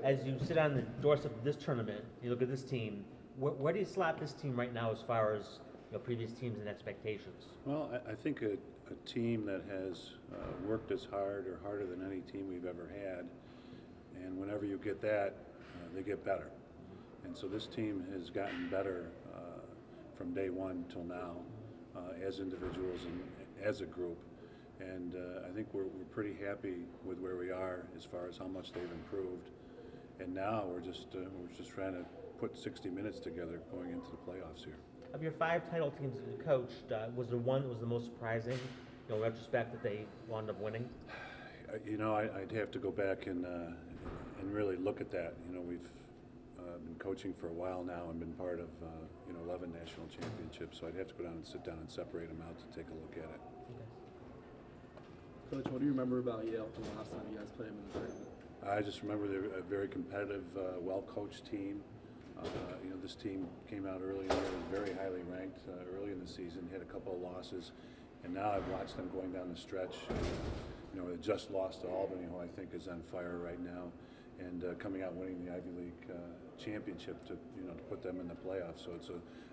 As you sit on the doorstep of this tournament, you look at this team. Where do you slot this team right now as far as previous teams and expectations? Well, I think a team that has worked as hard or harder than any team we've ever had, and whenever you get that, they get better. And so this team has gotten better from day one till now, as individuals and as a group. And I think we're pretty happy with where we are as far as how much they've improved. And now we're just trying to put 60 minutes together going into the playoffs here. Of your 5 title teams that you coached, was there one that was the most surprising, in retrospect, that they wound up winning? I'd have to go back and really look at that. We've been coaching for a while now and been part of 11 national championships, so I'd have to go down and sit down and separate them out to take a look at it. Coach, what do you remember about Yale from the last time you guys played them in the tournament? I just remember they're a very competitive, well-coached team. This team came out early in the year, was very highly ranked early in the season, had a couple of losses, and now I've watched them going down the stretch. They just lost to Albany, who I think is on fire right now, and coming out winning the Ivy League championship to put them in the playoffs. So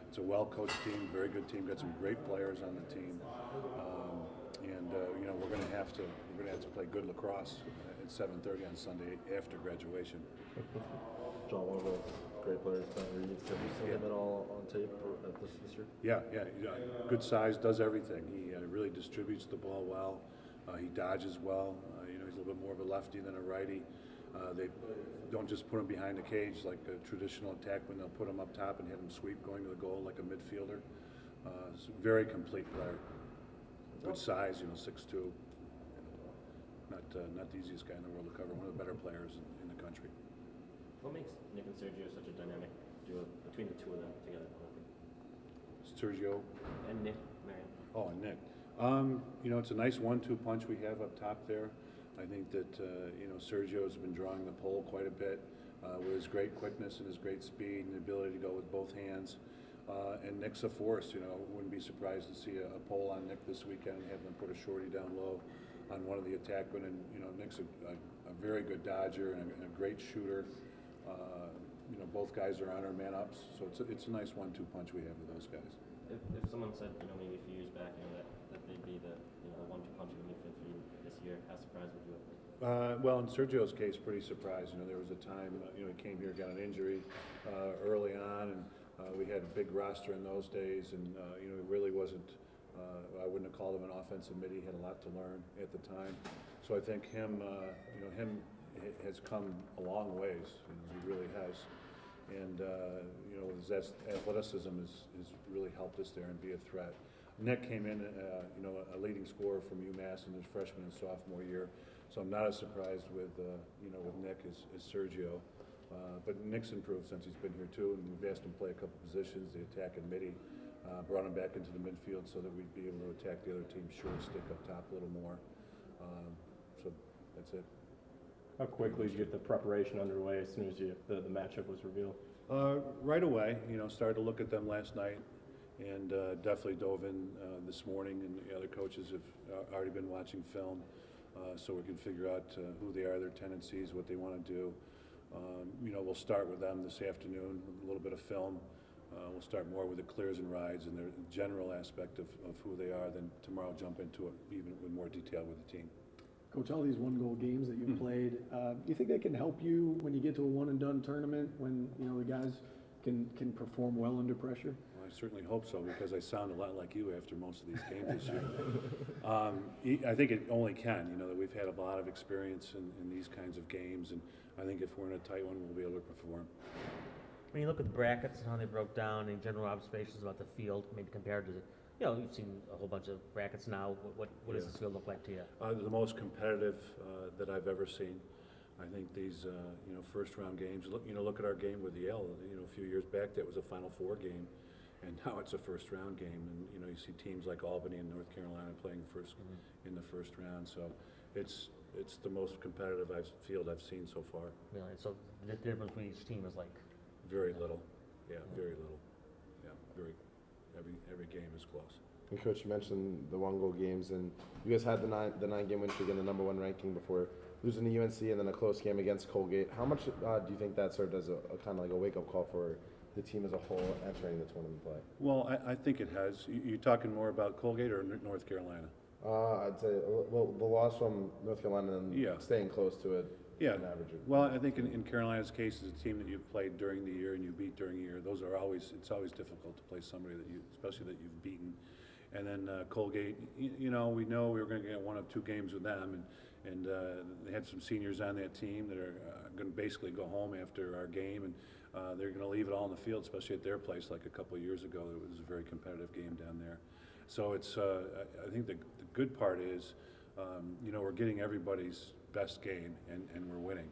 it's a well-coached team, very good team. Got some great players on the team, and we're going to have to play good lacrosse at 7:30 on Sunday after graduation. John, one of the great players, Ben Reeves. Have you seen him at all on tape at this year? Yeah. Good size, does everything. He really distributes the ball well. He dodges well. He's a little bit more of a lefty than a righty. They don't just put him behind the cage like a traditional attackman. They'll put him up top and have him sweep going to the goal like a midfielder. He's a very complete player. Good size, 6'2". Not the easiest guy in the world to cover. One of the better players in the country. What makes Nick and Sergio such a dynamic duo between the two of them together? Sergio and Nick, Marion. Oh, and Nick. It's a nice 1-2 punch we have up top there. I think that Sergio's been drawing the pole quite a bit with his great quickness and his great speed and the ability to go with both hands. And Nick's a force. Wouldn't be surprised to see a pole on Nick this weekend and have them put a shorty down low on one of the attackmen. And Nick's a very good dodger and a great shooter. Both guys are on our man-ups, so it's a nice 1-2 punch we have with those guys. If someone said, maybe a few years back, that they'd be the 1-2 punch of the midfield for you this year, how surprised would you have been? Well, in Sergio's case, pretty surprised. There was a time, he came here, got an injury early on, and we had a big roster in those days, and he really wasn't. I wouldn't have called him an offensive mid. He had a lot to learn at the time, so I think him has come a long ways. He really has. And his athleticism has really helped us there and be a threat. Nick came in, a leading scorer from UMass in his freshman and sophomore year, so I'm not as surprised with Nick as Sergio. But Nick's improved since he's been here too, and we've asked him to play a couple positions, the attack and midi, brought him back into the midfield so that we'd be able to attack the other team's short stick up top a little more. So that's it. How quickly did you get the preparation underway as soon as the matchup was revealed? Right away, started to look at them last night, and definitely dove in this morning, and the other coaches have already been watching film, so we can figure out who they are, their tendencies, what they want to do. We'll start with them this afternoon, a little bit of film. We'll start more with the clears and rides and their general aspect of who they are, then tomorrow jump into it even with more detail with the team. Coach, all these one-goal games that you've played, do you think they can help you when you get to a one-and-done tournament, when the guys can perform well under pressure? Well, I certainly hope so, because I sound a lot like you after most of these games this year. I think it only can. That we've had a lot of experience in these kinds of games, and I think if we're in a tight one, we'll be able to perform. When you look at the brackets and how they broke down, any general observations about the field, maybe compared to you've seen a whole bunch of brackets now. What does this field look like to you? The most competitive that I've ever seen. I think these first round games. Look at our game with Yale. A few years back that was a Final Four game, and now it's a first round game. And you see teams like Albany and North Carolina playing in the first round. So it's the most competitive field I've seen so far. Really? So the difference between each team is like very little. Yeah, very little. Yeah, every game is close. And Coach, you mentioned the one-goal games, and you guys had the nine-game win streak and the #1 ranking before losing to UNC and then a close game against Colgate. How much do you think that served as a kind of like a wake-up call for the team as a whole entering the tournament play? Well, I think it has. You're talking more about Colgate or North Carolina? I'd say, well, the loss from North Carolina and Yeah. staying close to it. Yeah. And averaging. Well, I think in Carolina's case, it's a team that you've played during the year and you beat during the year. It's always difficult to play somebody especially that you've beaten. And then Colgate, we know we were going to get 1 of 2 games with them, and they had some seniors on that team that are going to basically go home after our game, and they're going to leave it all in the field, especially at their place. Like a couple of years ago, it was a very competitive game down there. So it's, I think the good part is, we're getting everybody's best game, and we're winning.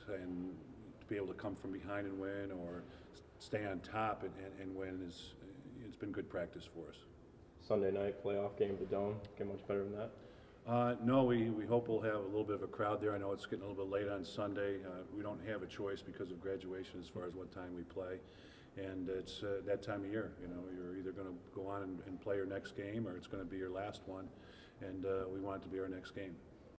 And to be able to come from behind and win, or stay on top and win, it's been good practice for us. Sunday night playoff game at the Dome. Get much better than that? No, we hope we'll have a little bit of a crowd there. I know it's getting a little bit late on Sunday. We don't have a choice because of graduation as far as what time we play. And it's that time of year. You're either going to go on and play your next game, or it's going to be your last one. And we want it to be our next game.